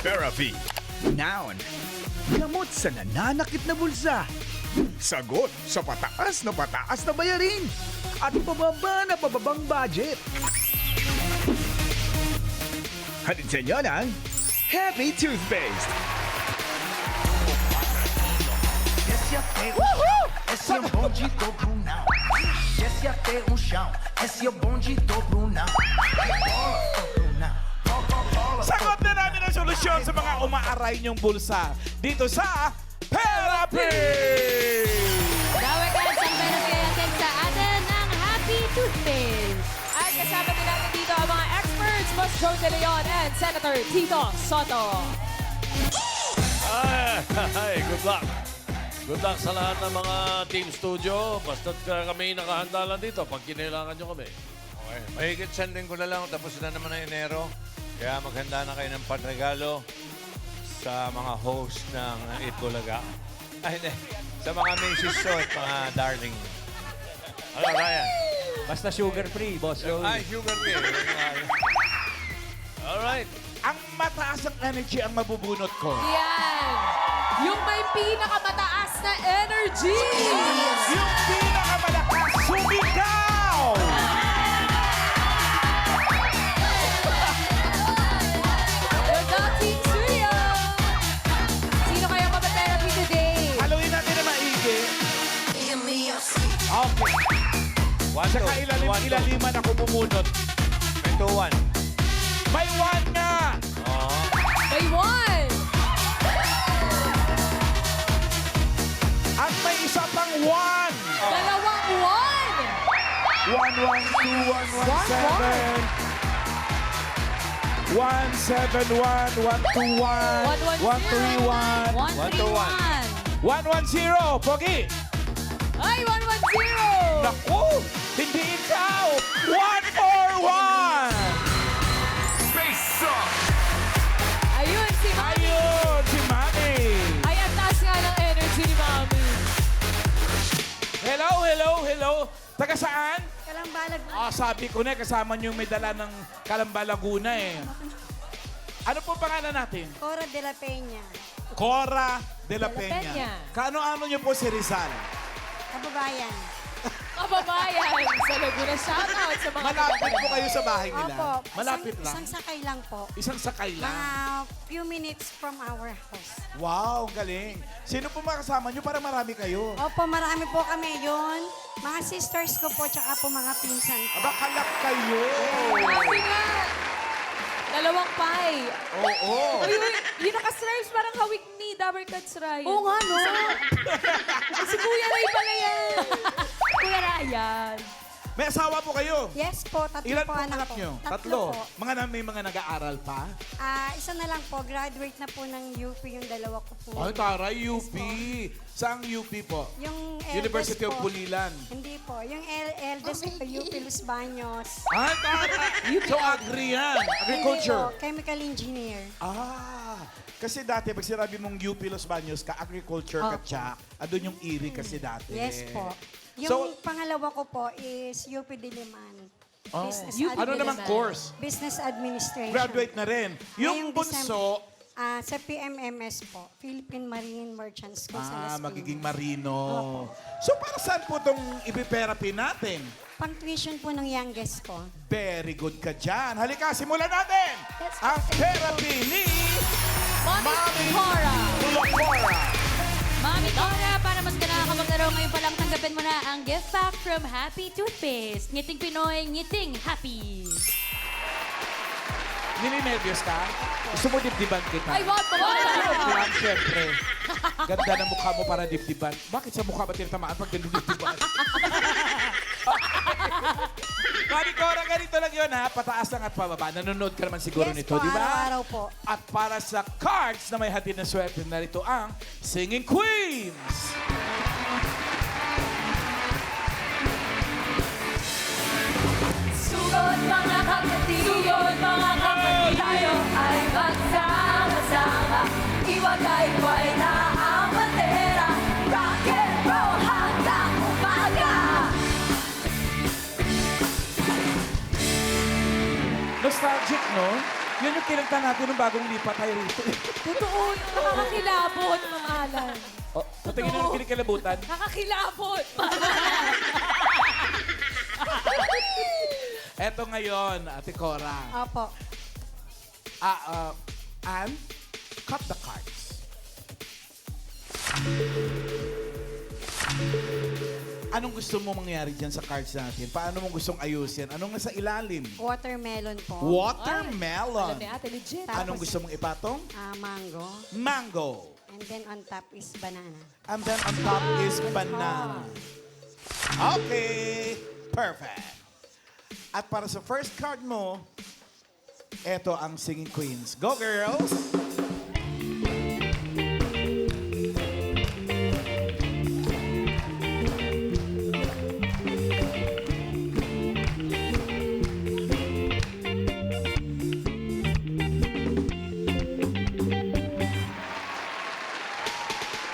Therapy. Noun. Gamot sa nananakit na bulsa. Sagot sa pataas na bayarin. At pababang budget. Hatid sa inyo ng Happy Toothpaste. Desce até o chão, esse é o bonde do Brunão. Desce até o chão, esse é o bonde do Brunão. Rebola, ô Brunão. Sagot na namin ang solusyon sa mga umaaray niyong bulsa dito sa Therapy! Dawag ka sa pinagkayatid sa atin ng Happy Toothpaste. At kasama din natin dito ang mga experts, Boss Joe De Leon and Senator Tito Soto. Ay, good luck. Good luck sa lahat ng mga team studio. Basta't kami nakahanda lang dito pag kinailangan nyo kami. Okay. Mahigit sanding ko na lang. Tapos na naman ang Enero. Kaya maghanda na kayo ng panregalo sa mga host ng Eat Bulaga. Ay, hindi. Sa mga Macy's Show at mga darling. Ano, Ryan? Basta sugar-free, boss. Ay, sugar free. Alright. Ang mataas ang energy ang mabubunot ko. Yan! Yung may pinakamataas na energy! Yung pinakamalakas sumigaw! The Dog Team Studio! Sino kaya mamatherapy today? Haluin natin na maigi. Okay. One, Saka two. One, two. ilaliman ako bumunot. May 2-1. May one nga! Oo. May one! At may isa pang one! Dalawang one! 1, 1, 2, 1, 1, 7. 1, 7, 1, 1, 2, 1. 1, 3, 1. 1, 3, 1. 1, 1, 0. Pogi! Ay, 1, 1, 0! Naku! Hindi ikaw! 1, 4, 1! Ayun, si Mami! Ayun! Si Mami! Ay, ang taas nga ng energy ni Mami. Hello, hello, hello! Taga saan? Kalambalag. Sabi ko na, kasama niyo may dala ng Calamba, Laguna eh. Ano po pangalan natin? Cora de la Peña. Cora de la Peña. Peña. Kaano-ano niyo po si Rizal? Kababayan. Kababayan sa Laguna. Shoutout sa mga Malapit po kayo sa bahay nila? Opo. Malapit lang? Isang sakay lang po. Isang sakay lang? Few minutes from our house. Wow, galing. Sino po makasama niyo para marami kayo? Opo, marami po kami yun. Mga sisters ko po, tsaka po mga pinsan ko. Aba, kalak kayo. Sabi nga, dalawang pie. Oo. Uy, yung naka-stripes parang hawig ni Dabber Cats Ryan. Oo nga, no? Si Kuya Ray pala yan. Kuya Ryan. May asawa po kayo? Yes po, tatlo Ilan po po anak anak ko. niyo? Tatlo po. May mga nag-aaral pa? Isa na lang po, graduate na po ng UP yung dalawa ko po. Ay, taray, UP. Saang UP po? Yung University of eldest po- Pulilan. Hindi po. Yung eldest ko, UP Los Baños. Ay, taray. So, agri yan. Agriculture. Hindi po, chemical engineer. Kasi dati, pag sinabi mong UP Los Baños ka, agriculture ka, tsak. Andun yung IRI kasi dati. Yes po. Yung So, pangalawa ko po is UP Diliman. Business, ano naman course? Business Administration. Graduate na rin. Yung Ngayong bunso, Sa PMMS po, Philippine Marine Merchant School sa Las Piñas. magiging marino. So, para saan po itong ipiperapy natin? Pang-tuition po ng youngest ko. Very good ka dyan. Halika, simulan natin Let's ang go. therapy ni Mami Cora. Cora. Mami Cora, para mas ganahan ka maglaro ngayon pa lang, tanggapin mo na ang gift pack from Happy Toothpaste. Ngiting Pinoy, ngiting happy. Nininervyos ka? Gusto mo dibdiban kita? Ay, wag mo! Yan, syempre. Ganda ng mukha mo para dibdiban. Bakit sa mukha ba tinatamaan pag dinidibdiban? Mami Cora, ganito lang yun ha. Pataas lang at pababa. Nanonood ka naman siguro Yes nito, po, di ba? araw-araw po. At para sa cards na may hatid na swerte, narito ang Singing Queens. Sugod mga kapatid, sugod mga kapatid, tayo ay magsama-sama. Iwagay-wag na ang bandera, rock and roll hanggang umaga. Nostalgic, no? Yun yung kinanta natin nung bagong lipat tayo rito. Totoo, nakakakilabot, Ma'am Alan. Oh, patingin mo yung kinikilabutan. Nakakilabot. Eto ngayon, Ate Cora. Opo. Ann, cut the cards. Anong gusto mo mangyari dyan sa cards natin? Paano mo gustong ayusin? Anong nasa ilalim? Watermelon po. Watermelon. Alam ni ate, legit. Anong gusto mong ipatong? Mango. Mango. And then on top is banana. And then on top is banana. Okay. Perfect. At para sa first card mo, eto ang Singing Queens. Go, girls!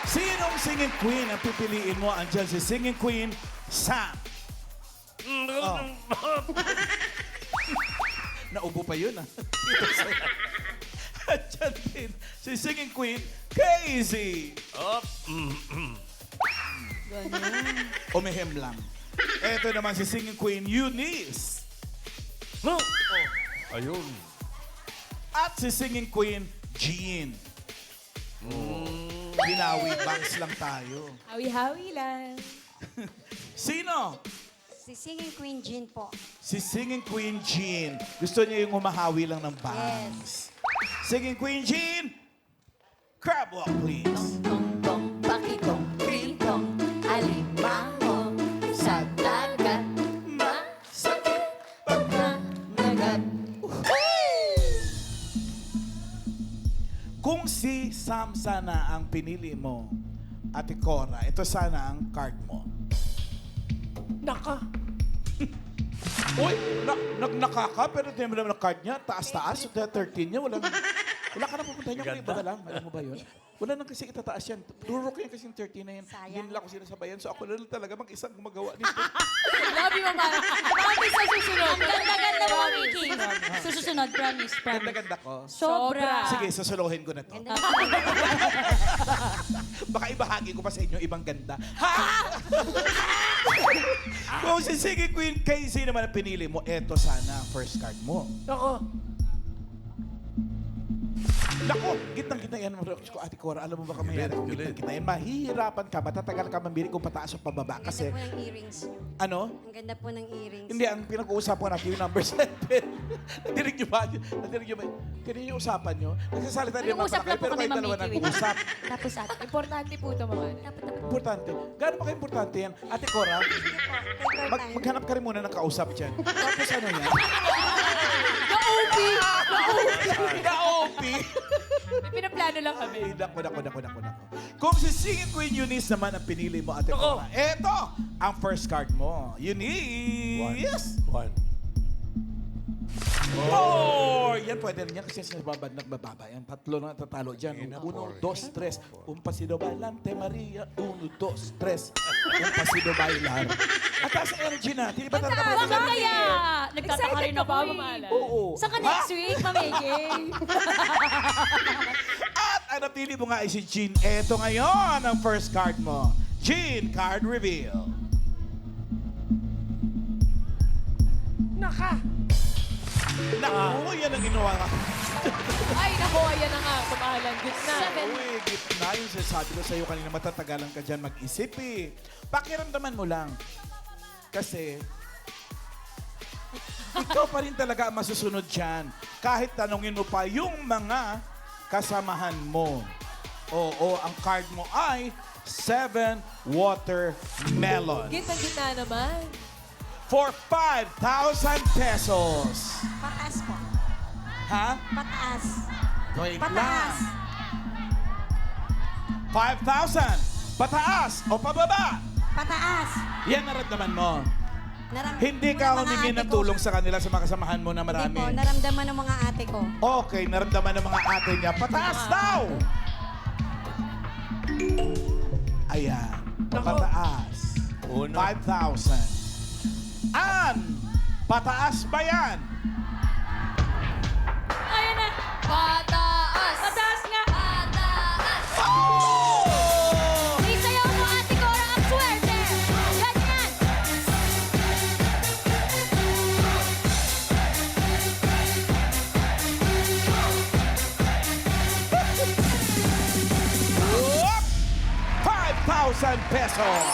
Sinong Singing Queen ang pipiliin mo? Andiyan si Singing Queen, Sam. Oh. Naubo pa yun, ah. Ito sa'yo. At dyan din, si Singing Queen, Casey. Umihem lang. Ito naman si Singing Queen, Eunice. No. Ayun. At si Singing Queen, Jean. Binawi, bangs lang tayo. Hawi-hawi lang. Sino? Si Singing Queen Jean po. Si Singing Queen Jean. Gusto niya yung humahawi lang ng bangs. Singing Queen Jean, crab walk, please. Tong tong bakitong titong alimango sa dagat masakit pag nanagat. Kung si Sam sana ang pinili mo, Ate Cora, ito sana ang card mo. Naka. Uy, nakaka, pero hindi mo naman ang card niya. Taas-taas, 13 niya. Wala ka na pupunta niya. Iba na lang. Alam mo ba yun? Wala nang kasi itataas yan. Durok yan kasi yung 13 na yan. Sayang. Hindi nila ako sinasabayan. So ako na lang talaga mag-isang gumagawa nito. Love you, Mama. Promise sa susunod. Ang ganda-ganda mo, Mickey. Sa susunod, promise. Ganda-ganda ko. Sobra. Sige, susuluhin ko na to. Ganda Baka ibahagi ko pa sa inyo ibang ganda. Ha? Kung si Singing Queen Casey naman ang pinili mo, eto sana ang first card mo. Naku, gitnang-gitna yan. Ate Cora, alam mo ba kamayari kung gitnang-gitna yan? Mahihirapan ka, matatagal ka mamili kung pataas o pababa. Ang Kasi, ganda po ng earrings niyo. ano? Ang ganda po ng earrings. Hindi, ang pinag-uusapan natin yung number 7. Nadinig niyo ba? Nadinig niyo ba? Kanina yung usapan niyo. Nagsasalita din naman Nag-uusap pala kayo, lang po pero kami, kayo dalawa Ma'am Mickey. nag-uusap. Tapos at, importante po ito, Mama. Importante. Gaano pa ka-importante yan? Ate Cora, Take your time. maghanap ka rin muna ng kausap dyan. Tapos ano yan? Ka-OP! Ka-OP! Pinaplano lang kami. Ay, Naku. Kung si Singing Queen Eunice naman ang pinili mo, Ate Cora, eto ang first card mo. Eunice! One. Four! Yan, pwede rin yan kasi sinababad nagbababa. Yan, tatlo na tatalo dyan. 1, 2, 3. Un pasito bailante, Maria. 1, 2, 3. Un pasito bailar. At taas ang energy natin. Iba talaga Baka pag kaya, nagtataka rin ako, Mama Alan. Oo. Saan ka next week, Mamege? At ang napili mo nga ay si Jean. Eto ngayon ang first card mo. Jean, card reveal. Naku, yan ang ginawa ka. Ay, naku, ayan na nga, kumahalan. Gitna. Uy, gitna yung sinasabi ko sa'yo kanina, matatagalan ka dyan mag-isip eh. Pakiramdaman mo lang. Kasi, ikaw pa rin talaga ang masusunod dyan. Kahit tanongin mo pa yung mga kasamahan mo. Oo, ang card mo ay 7 watermelon. Gitna naman. For 5,000 pesos. Pataas po. Ha? Pataas. Wait Pataas. lang. 5,000. Pataas o pababa? Pataas. Yan naramdaman mo. Hindi ng ka mga humingi ate ng ko. tulong sa kanila sa mga kasamahan mo na Hindi marami. po, naramdaman ng mga ate ko. Okay, naramdaman ng mga ate niya. Pataas daw! Ayan. Pataas. 5,000. An, pataas ba yan? Ayan na! Pataas! Pataas nga! Pataas! Isayaw mo, Ate Cora, ang swerte! Ganyan! Whoop! 5,000 pesos.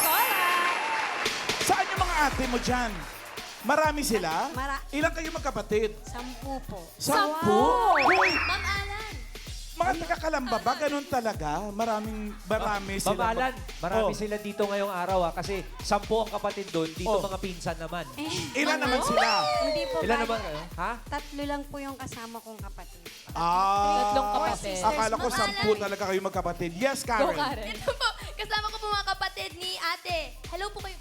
Saan yung mga ate mo dyan? Marami sila? Ilang kayo magkapatid? 10 po. 10? Uy, Ma'am Alan! mga taga-Kalamba ba? Ganun talaga? Marami sila. Babalan, marami Oh. sila dito ngayong araw kasi 10 ang kapatid doon, dito Oh. mga pinsan naman. Ilan naman sila? Hindi po. Ilan bali. naman kayo? Ha? 3 lang po yung kasama kong kapatid. Tatlong Ah, kapatid. akala ko Ma'am 10 Alan. talaga kayo magkapatid. Yes, Karen. Ito po, kasama ko po mga kapatid ni ate. Hello po kayo.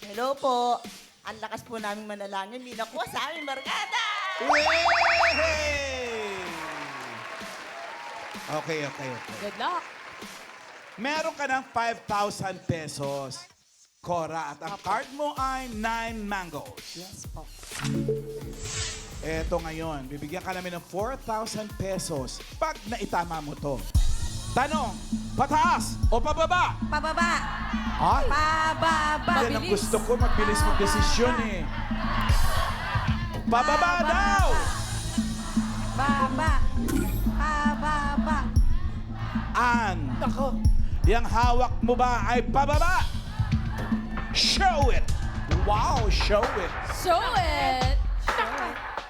Hello po. Ang lakas po naming manalangin. Hindi nakuha sa aming barkada. Yay! Okay. Good luck. Meron ka ng 5,000 pesos. Cora, at ang card mo ay 9 mangoes. Yes po. Eto ngayon, bibigyan ka namin ng 4,000 pesos pag naitama mo to. Tanong, pataas o pababa? Pababa. Ay, Pababa. yan ang gusto ko, magbilis mong desisyon eh. Pababa daw! Baba. Pababa. An, yung hawak mo ba ay pababa? Show it! Wow, show it! Show it!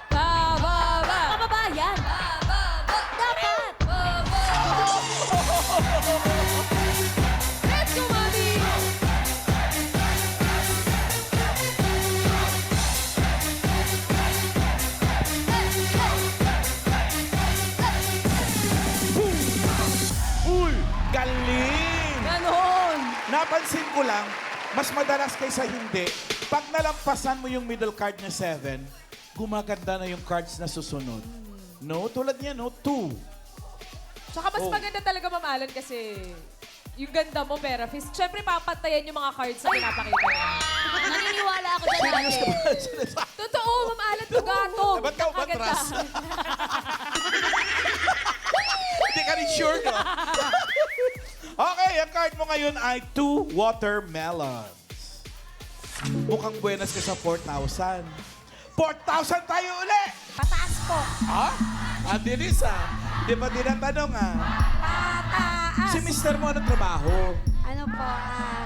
Bababa! Bababa yan! Bababa! Dapat! Bababa! Let's go, Mami! Uy, galing! Ganon! Napansin ko lang, mas madalas kaysa hindi, pag nalampasan mo yung middle card na 7, gumaganda na yung cards na susunod. No? Tulad niya, no? 2. Tsaka mas Oh. maganda talaga, Ma'am Alan, kasi yung ganda mo, Pera Fist. Siyempre, papantayan yung mga cards na pinapakita mo. Naniniwala ako dyan, ate. Totoo, Ma'am Alan, tugatog. Ba't ka umatras? Hindi ka rin sure, no? Okay, ang card mo ngayon ay 2 watermelons. Mukhang buenas ka sa 4,000. 4,000 tayo uli! Pataas po. Ha? Dinis Di ba tinatanong Pataas. Si mister mo anong trabaho? Ano po,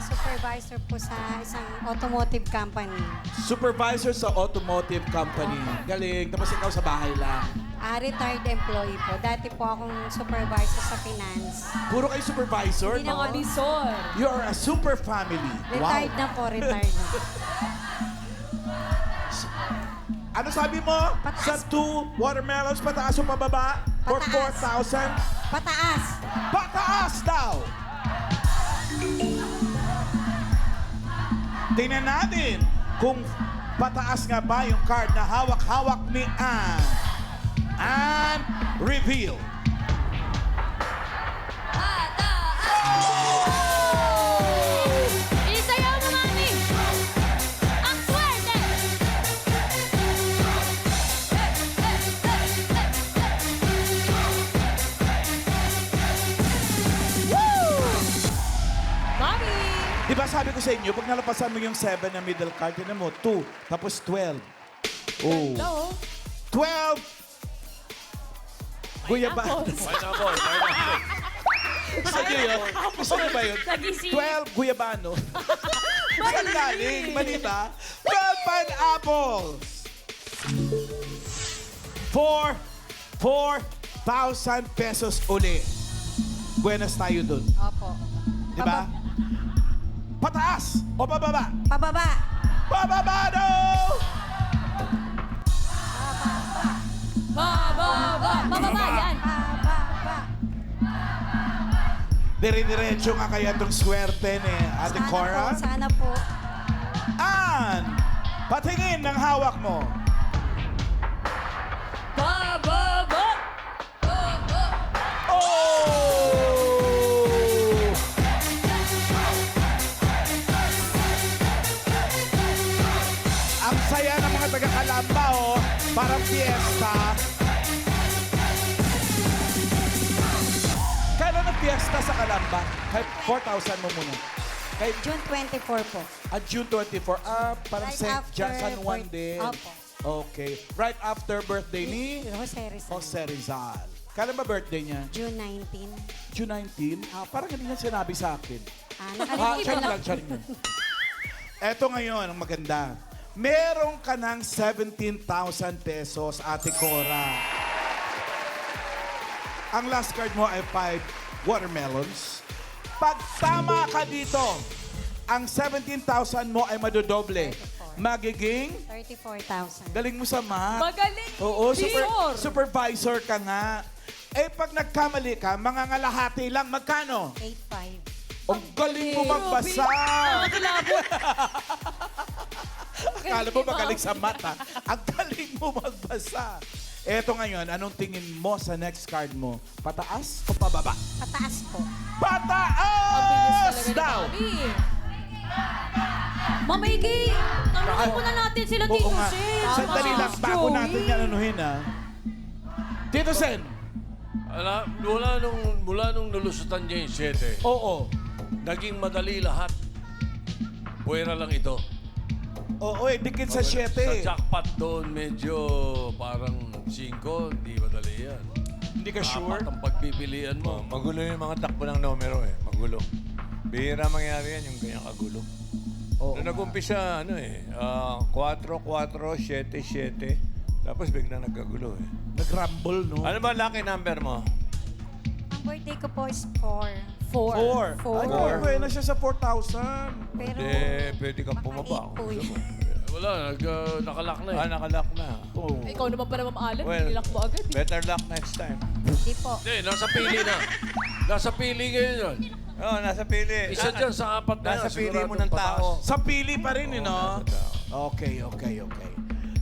supervisor po sa isang automotive company. Supervisor sa automotive company. Galing. Tapos ikaw sa bahay lang. Retired employee po. Dati po akong supervisor sa finance. Puro kayo supervisor, Hindi na no? ako Bisor. You are a super family. Retired na po, retired na. Ano sabi mo? Sa 2 watermelons, pataas o pababa? For Pataas. 4,000? Pataas. Pataas daw! Tingnan natin kung pataas nga ba yung card na hawak-hawak ni Ann. Ann, reveal. Isayaw mo, Mami! Ang swerte! Mami! Di ba sabi ko sa inyo, pag nalapasan mo yung 7 na middle card, yun mo, 2, tapos 12. Oh. No. 12! Guyabano. Pineapple. Gusto niyo yun? Gusto niyo ba yun? Nagising. 12 Guyabano. Saan galing? Mali ba? 12 pineapples! 4,000 pesos uli. Buenas tayo dun. Opo. Di ba? Pataas o pababa? Pababa. Pababa daw! Bababa! Bababa yan! Pababa. Dire-diretso nga kaya itong swerte ni Ate Cora. Sana po. Ann, patingin ng hawak mo. Bababa! Oh! Ang saya ng mga taga-Kalamba, oh. Parang fiesta. fiesta sa Calamba. Kahit 4,000 mo muna. Kahit June 24 po. June 24. Parang Right St. after John San Juan din. Opo. Okay. Right after birthday ni Jose Rizal. Jose Rizal. Kailan ba birthday niya? June 19. June 19? Parang hindi niya sinabi sa akin. Nakalimutan Siya ko. lang, siya lang. Eto ngayon, ang maganda. Meron ka ng 17,000 pesos, Ate Cora. Ang last card mo ay 5 watermelons. Pag tama ka dito, ang 17,000 mo ay madodoble. Magiging, 34,000. galing mo sa math. Magaling. Oo, Sure. supervisor ka nga. Eh, pag nagkamali ka, mga ngalahati lang, magkano? 8,500. Ang galing mo magbasa. Akala mo magaling sa mata. Ang galing mo magbasa. Eto ngayon, anong tingin mo sa next card mo? Pataas o pababa? Pataas po. Ang bilis Pataas talaga daw! ni Mami. Mamiki, tanongin muna natin sila Oo Tito nga. Sen. Sandali lang, bago natin yan anuhin ha. Tito Sen. Mula nung nulusutan niya yung 7, Oo. naging madali lahat. Puwera lang ito. Oo, dikit sa Sa 7. jackpot doon, medyo parang 5, hindi madali yan. Hindi ka sure? Apat ang pagpipilian mo. Magulo yung mga takbo ng numero eh. Magulo. Bihira mangyari yan yung ganyang kagulo. Oo. Nung nag-umpisa, 4, 4, 7, 7. Tapos biglang nagkagulo eh. Nag-rumble, no? Ano ba ang lucky number mo? Ang birthday ko po is 4. 4. Ay, okay na siya sa 4,000. Pero, Pwede kang pumaba. Baka 8 po yun. Wala, nakalak na eh. Nakalock na. Oo. Ikaw naman pa naman maalam. Well, Nilak mo agad. Better luck next time. Hindi po. Hindi, nasa pili na. Nasa pili ngayon yun. Oo, nasa pili. Isa dyan sa 4 na Nasa yan, pili mo siguradong ng pataas. tao. Sa pili pa rin, no? Okay.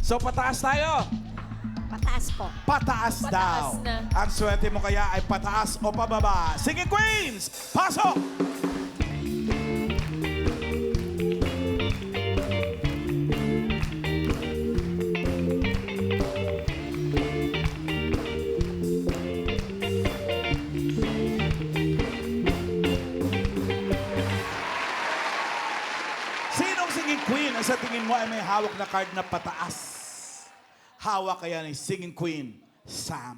So, pataas tayo. Pataas po. Pataas daw. na. Ang swerte mo kaya ay pataas o pababa. Singing Queens, pasok! Sinong singing queen ang sa tingin mo ay may hawak na card na pataas? Hawak kaya ni singing queen, Sam?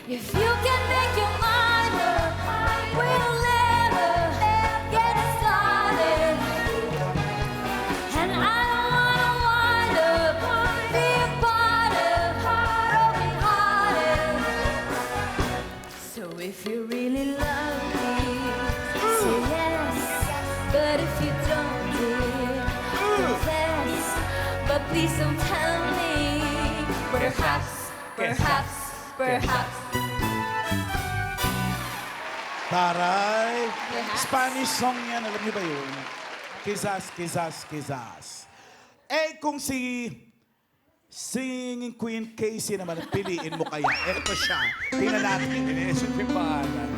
If you can make your mind up, we'll never get it started. And I don't wanna wind up, be a part of broken hearted. So if you really love me, say yes. But if you don't, dear, confess. But please don't tell me. Perhaps. Taray! Perhaps. Spanish song yan. Alam niyo ba yun? Quizás. Eh, kung si singing queen Casey naman, piliin mo kaya. Eto siya. Tingnan natin. Iniisip yung pangalan.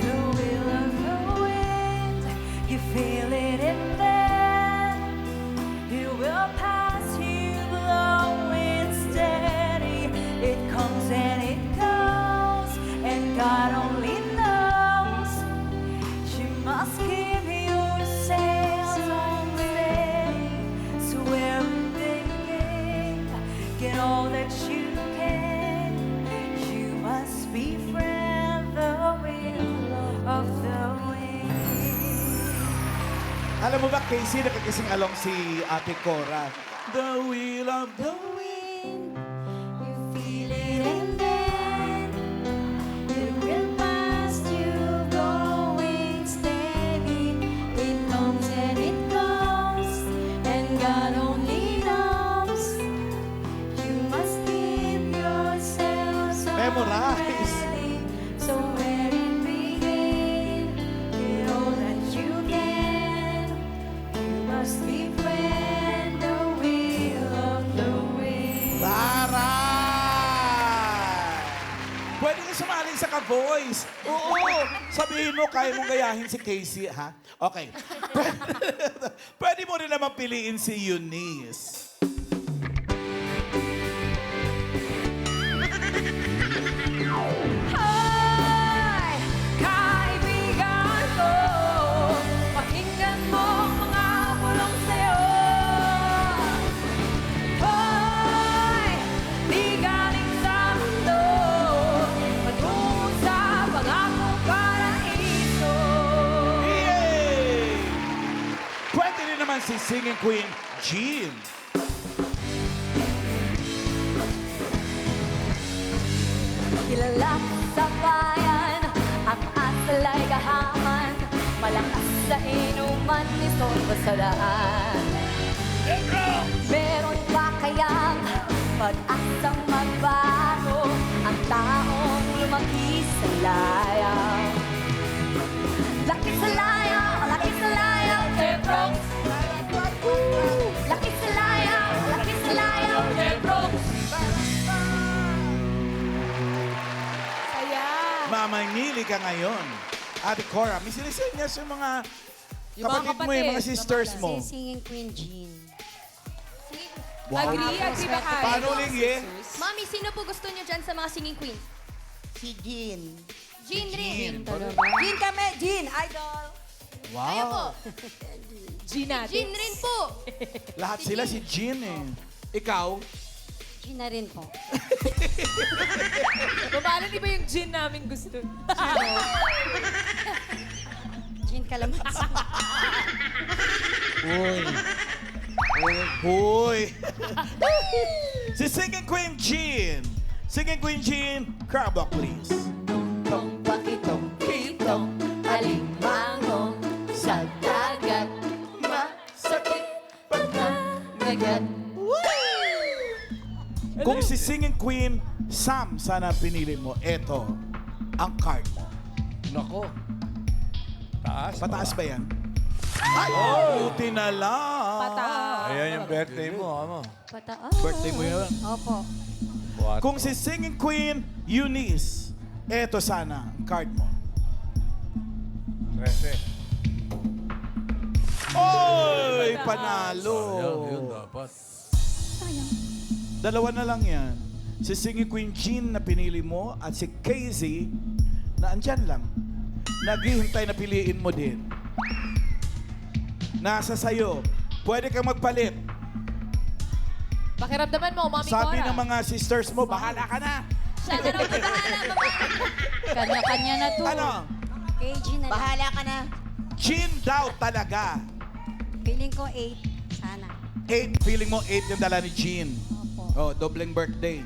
The will of the wind, you feel it in there. It will pass you, blowing steady. It comes and it goes, and God only knows. You must keep your sails on steady. So everything, get all that you can. You must befriend the will of the wind. Alam mo ba, Casey, nakikising along si Ate Cora. The wheel of the Wind, you feel it and then it will pass you, going steady. It comes and it goes, and God only knows. You must keep yourself so Memorize. ready. So where it begin, get all that you can. You must befriend the will of the wind. Taray! Pwede ka sumali sa ka-voice. Oo. Sabihin mo, kaya mong gayahin si Casey, ha? Okay. Pwede mo rin naman piliin si Eunice. si Singing Queen, Jean. Kilala sa bayan, ang asalay kahaman, malakas sa inuman, isong basalaan. Meron pa kayang pag-asang magbago ang taong lumaki sa layaw? Laki sa layaw, laki sa layaw, Tebronx. Laki sa layaw, Tebronx. Saya. Mamangili ka ngayon. Ate Cora, may sinisenyas yung mga Yung mga kapatid mo, yung mga kapatid, sisters mo. Si Singing Queen Jean. Agree ba kayo? Paano, Lingye? Mami, sino po gusto niyo dyan sa mga singing queen? Si Jean. Jean rin. Jean kami, Jean, idol. Wow. Jean natin. Jean rin po. Lahat sila si Jean eh. Ikaw? Jean na rin po. Paano di ba yung Jean namin gusto? Jean Calamansi. Uy. Uy. Si Singing Queen Jean. Singing Queen Jean, crowd walk please. Tong pakitong kitong alimango sa dagat. Masakit pagkagagat. Kung si Singing Queen Sam sana pinili mo, eto ang card mo. Nako. Taas. Pataas ba yan? Ay, buti na lang. Pataas. Ayan yung birthday mo, ano? Pataas. Birthday mo yun. Opo. Kung si Singing Queen Eunice, eto sana ang card mo. 13. Oy, panalo. Yun dapat. Dalawa na lang yan. Si Singing Queen Jean na pinili mo at si Casey na andyan lang. Naghihintay na piliin mo din. Nasa sayo. Pwede kang magpalit. Pakiramdaman mo, Mami Sabi Cora. ng mga sisters mo, bahala ka na. Siya na raw po bahala, mama. Kanya-kanya na to. Ano? Kay Jean na lang. Bahala ka na. Jean daw talaga. Feeling ko 8. Sana. 8, feeling mo 8 yung dala ni Jean. Opo. Oh, dobleng birthday.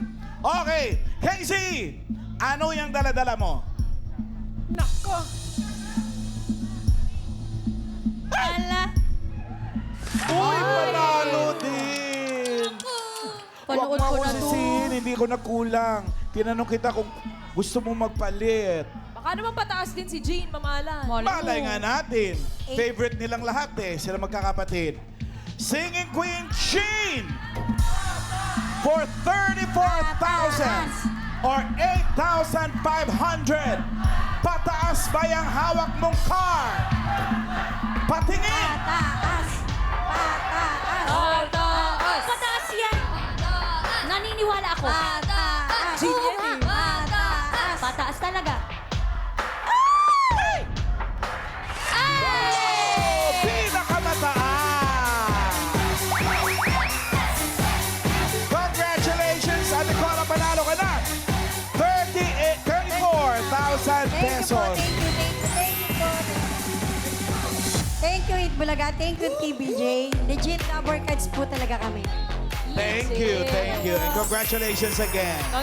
Okay, Casey! Ano yung dala-dala mo? Nako. Ala. Uy, panalo din! Panood Wag ko mo na si to. Sin, hindi ko nakulang. Tinanong kita kung gusto mo magpalit. Baka naman pataas din si Jean, mamalan. Malay nga natin. Favorite nilang lahat eh, sila magkakapatid. Singing Queen Jean for 34,000 or 8,500. Pataas ba yung hawak mong car? Patingin! Pataas. Pataas. Pataas. Pataas yan. Naniniwala ako. Pataas. Jean Oo yan nga. eh. Pataas. Pataas talaga. Pinakamataas! Congratulations! Ate Cora, panalo ka na! 34,000 pesos. Thank you po. Thank you, Itbulaga. Thank you, TBJ. Legit lover cards po talaga kami. Thank you. And congratulations again.